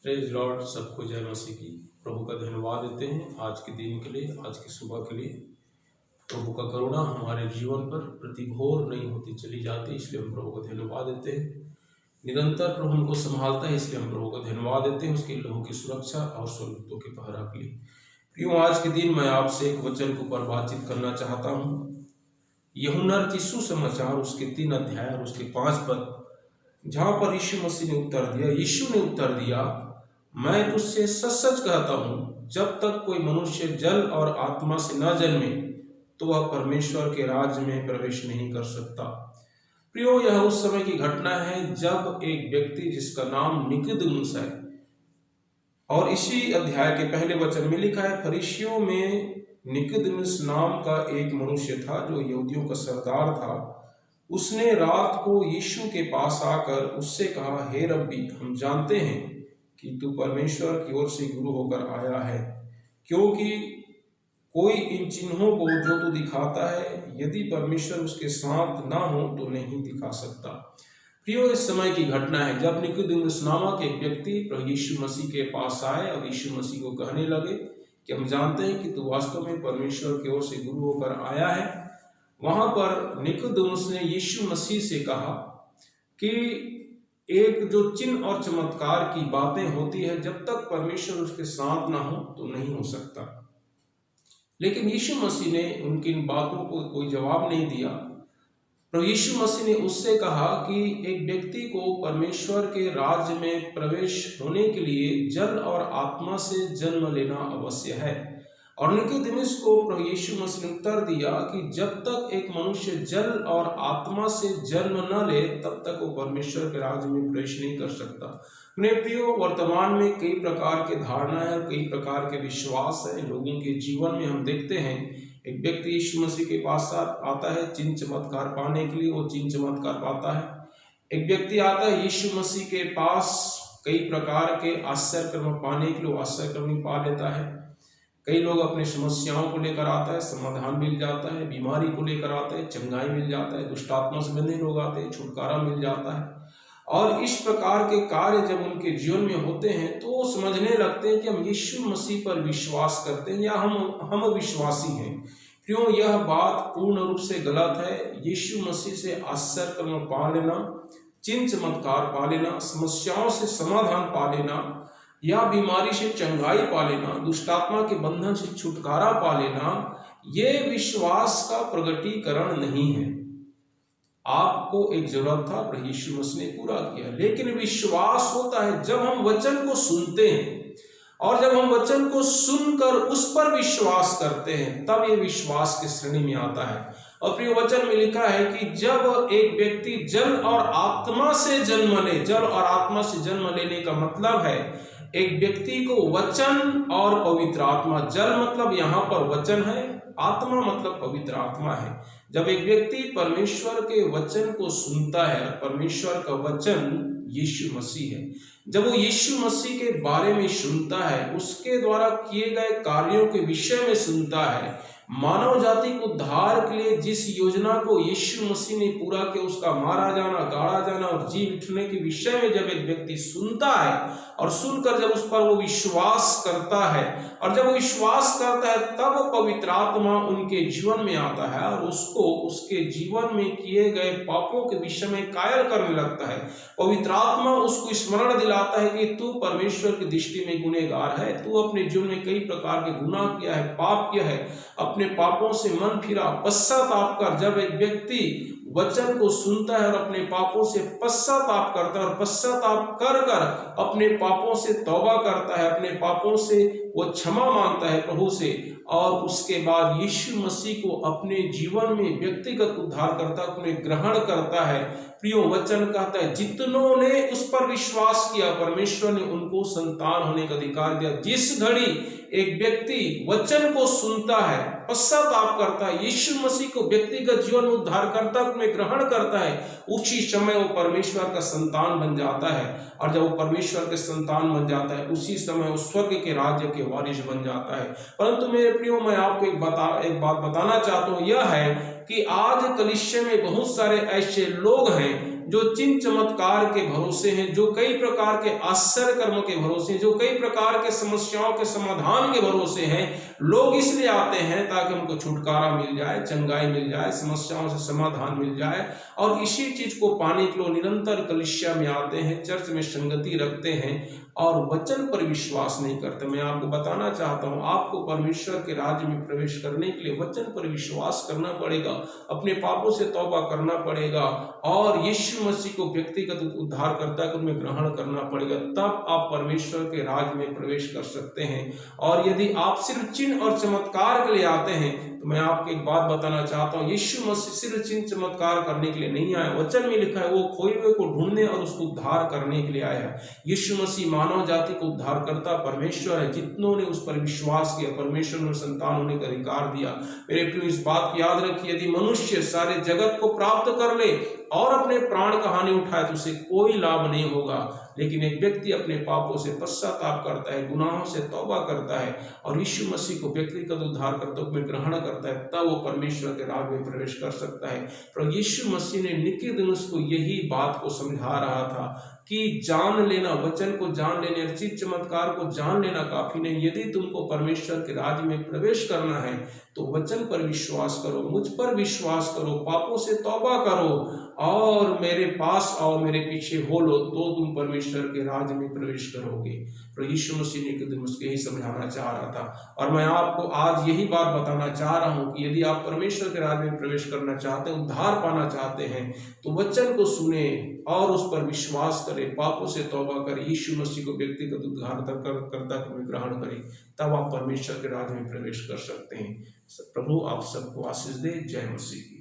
Praise Lord. सबको जय मसीह की। प्रभु का धन्यवाद देते हैं आज के दिन के लिए, आज की सुबह के लिए। प्रभु का करुणा हमारे जीवन पर प्रतिघोर नहीं होती चली जाती, इसलिए हम प्रभु को धन्यवाद देते हैं। निरंतर प्रभु हमको संभालता है, इसलिए हम प्रभु को धन्यवाद देते हैं उसके लहू की सुरक्षा और स्वर्गदूतों के पहरा के लिए। प्रियो, आज के दिन मैं आपसे एक वचन के ऊपर बातचीत करना चाहता हूँ। यूहन्ना रचित सुसमाचार उसके 3 अध्याय और उसके 5 पद, जहाँ पर यीशु मसीह ने उत्तर दिया, यीशु ने उत्तर दिया, मैं तुझसे सच सच कहता हूँ, जब तक कोई मनुष्य जल और आत्मा से न जन्मे तो वह परमेश्वर के राज्य में प्रवेश नहीं कर सकता। प्रियो, यह उस समय की घटना है जब एक व्यक्ति जिसका नाम निकोदेमुस है, और इसी अध्याय के पहले वचन में लिखा है, फरीसियों में निकोदेमुस नाम का एक मनुष्य था जो यहूदियों का सरदार था। उसने रात को यीशु के पास आकर उससे कहा, हे रब्बी, हम जानते हैं कि तू परमेश्वर की ओर से गुरु होकर आया है, क्योंकि कोई इन चिन्हों को जो तू दिखाता है, यदि परमेश्वर उसके साथ ना हो तो नहीं दिखा सकता। प्रियो, इस समय की घटना है जब निकोदेमुस नामक एक व्यक्ति प्रभु यीशु मसीह के पास आए और यीशु मसीह को कहने लगे कि हम जानते हैं कि तू वास्तव में परमेश्वर की ओर से गुरु होकर आया है। वहां पर निकोदेमुस ने यीशु मसीह से कहा कि एक जो चिन्ह और चमत्कार की बातें होती है, जब तक परमेश्वर उसके साथ ना हो तो नहीं हो सकता। लेकिन यीशु मसीह ने उनकी इन बातों को कोई जवाब नहीं दिया। प्रभु यीशु मसीह ने उससे कहा कि एक व्यक्ति को परमेश्वर के राज्य में प्रवेश होने के लिए जल और आत्मा से जन्म लेना अवश्य है। और निकोदेमुस को प्रभु यीशु मसीह ने उत्तर दिया कि जब तक एक मनुष्य जल और आत्मा से जन्म न ले तब तक वो परमेश्वर के राज्य में प्रवेश नहीं कर सकता। मेरे प्रियो, वर्तमान में कई प्रकार के धारणा है, कई प्रकार के विश्वास है लोगों के जीवन में। हम देखते हैं एक व्यक्ति यीशु मसीह के पास आता है चिन्ह चमत्कार पाने के लिए, वो चिन्ह चमत्कार पाता है। एक व्यक्ति आता है यीशु मसीह के पास कई प्रकार के आश्चर्यक्रम पाने के लिए, वो आश्चर्यक्रम पा लेता है। कई लोग अपनी समस्याओं को लेकर आता है, समाधान मिल जाता है। बीमारी को लेकर आता है, चंगाई मिल जाता है। दुष्टात्मा से बंधे लोग आते हैं, छुटकारा मिल जाता है। और इस प्रकार के कार्य जब उनके जीवन में होते हैं तो वो समझने लगते हैं कि हम यीशु मसीह पर विश्वास करते हैं या हम विश्वासी हैं। क्यों? यह बात पूर्ण रूप से गलत है। यीशु मसीह से आश्चर्य पा लेना, चिन्ह चमत्कार पा लेना, समस्याओं से समाधान पा लेना या बीमारी से चंगाई पा लेना, दुष्टात्मा के बंधन से छुटकारा पा लेना, ये विश्वास का प्रगटीकरण नहीं है। आपको एक जरूरत था, प्रभु यीशु मसीह ने पूरा किया। लेकिन विश्वास होता है जब हम वचन को सुनते हैं, और जब हम वचन को सुनकर उस पर विश्वास करते हैं तब ये विश्वास की श्रेणी में आता है। और प्रिय, वचन में लिखा है कि जब एक व्यक्ति जल और आत्मा से जन्म ले, जल और आत्मा से जन्म लेने का मतलब है एक व्यक्ति को वचन और पवित्र आत्मा, जल मतलब यहाँ पर वचन है, आत्मा मतलब पवित्र आत्मा है। जब एक व्यक्ति परमेश्वर के वचन को सुनता है, परमेश्वर का वचन यीशु मसीह है, जब वो यीशु मसीह के बारे में सुनता है, उसके द्वारा किए गए कार्यों के विषय में सुनता है, मानव जाति को उद्धार के लिए जिस योजना को यीशु मसीह ने पूरा किया, उसका मारा जाना, गाड़ा जाना और जी उठने के विषय में जब एक व्यक्ति सुनता है और सुनकर जब उस पर वो विश्वास करता है, और जब वो विश्वास करता है तब पवित्र आत्मा उनके जीवन में आता है और उसको उसके जीवन में किए गए पापों के विषय में कायल करने लगता है। पवित्र आत्मा उसको स्मरण दिलाता है कि तू परमेश्वर की दृष्टि में गुनहगार है, तू अपने जीवन में कई प्रकार के गुनाह किया है, पाप किया है, अपने पापों से मन फिरा, पश्चाताप कर। जब एक व्यक्ति वचन को सुनता है और अपने पापों से पश्चाताप करता है और पश्चाताप कर कर अपने पापों से तौबा करता है, अपने पापों से वो क्षमा मांगता है प्रभु से, और उसके बाद यीशु मसीह को अपने जीवन में व्यक्तिगत उद्धार करता है, अपने ग्रहण करता है। प्रियो, वचन कहता है जितनों ने उस पर विश्वास किया, परमेश्वर ने उनको संतान होने का अधिकार दिया। जिस घड़ी एक व्यक्ति वचन को सुनता है, पश्चाताप करता है, यीशु मसीह को व्यक्तिगत जीवन में उद्धार करता है, अपने ग्रहण करता है, उसी समय वो परमेश्वर का संतान बन जाता है। और जब वो परमेश्वर के संतान बन जाता है, उसी समय वो स्वर्ग के राज्य के वारिस बन जाता है। परंतु मेरे प्रियो, मैं आपको एक बात बताना चाहता हूँ, यह है कि आज कलीसिया में बहुत सारे ऐसे लोग हैं जो चिन्ह चमत्कार के भरोसे हैं, जो कई प्रकार के आश्चर्य कर्म के भरोसे हैं, जो कई प्रकार के समस्याओं के समाधान के भरोसे हैं। लोग इसलिए आते हैं ताकि उनको छुटकारा मिल जाए, चंगाई मिल जाए, समस्याओं से समाधान मिल जाए, और इसी चीज को पाने के लिए निरंतर कलीसिया में आते हैं, चर्च में संगति रखते हैं और वचन पर विश्वास नहीं करते। मैं आपको बताना चाहता हूं, आपको परमेश्वर के राज्य में प्रवेश करने के लिए वचन पर विश्वास करना पड़ेगा, अपने पापों से तौबा करना पड़ेगा और यीशु मसीह को व्यक्तिगत उद्धारकर्ता के रूप में ग्रहण करना पड़ेगा। तब आप परमेश्वर के राज्य में प्रवेश कर सकते हैं। और यदि आप सिर्फ चिन्ह और चमत्कार के लिए आते हैं तो मैं आपको एक बात बताना चाहता हूं, यीशु मसीह सिर्फ चिन्ह चमत्कार करने के लिए नहीं आया। वचन में लिखा है वो खोए हुए को ढूंढने और उसको उद्धार करने के लिए आया है। यीशु मसीह मानव जाति को उद्धार करता परमेश्वर है। जितनों ने उस पर विश्वास किया, परमेश्वर ने संतान होने का अधिकार दिया। मेरे प्रिय, इस बात को याद रखिए, यदि मनुष्य सारे जगत को प्राप्त कर ले और अपने प्राण का हानि उठाए तो उसे कोई लाभ नहीं होगा। लेकिन एक व्यक्ति अपने पापों से पश्चाताप करता है, गुनाहों से तौबा करता है और यीशु मसीह को व्यक्तिगत उद्धारकर्ता में ग्रहण करता है, तब वो परमेश्वर के राज्य में प्रवेश कर सकता है। पर यीशु मसीह ने निकोदेमुस को यही बात को समझा रहा था कि जान लेना, वचन को जान लेने, चिन्ह चमत्कार को जान लेना काफी नहीं। यदि तुमको परमेश्वर के राज्य में प्रवेश करना है तो वचन पर विश्वास करो, मुझ पर विश्वास करो, पापों से तौबा करो और मेरे पास आओ, मेरे पीछे हो लो, तो तुम परमेश्वर के राज्य में प्रवेश करोगे। तो यीशु मसीह निकोदेमुस को यही समझाना चाह रहा था। और मैं आपको आज यही बात बताना चाह रहा हूं कि यदि आप परमेश्वर के राज्य में प्रवेश करना चाहते हैं, उद्धार पाना चाहते हैं, तो वचन को सुने और उस पर विश्वास करें, पापों से तौबा करें, यीशु मसीह को व्यक्तिगत उद्धारकर्ता में ग्रहण करें, तब आप परमेश्वर के राज्य में प्रवेश कर सकते हैं। प्रभु आप सबको आशीष दे। जय मसीह।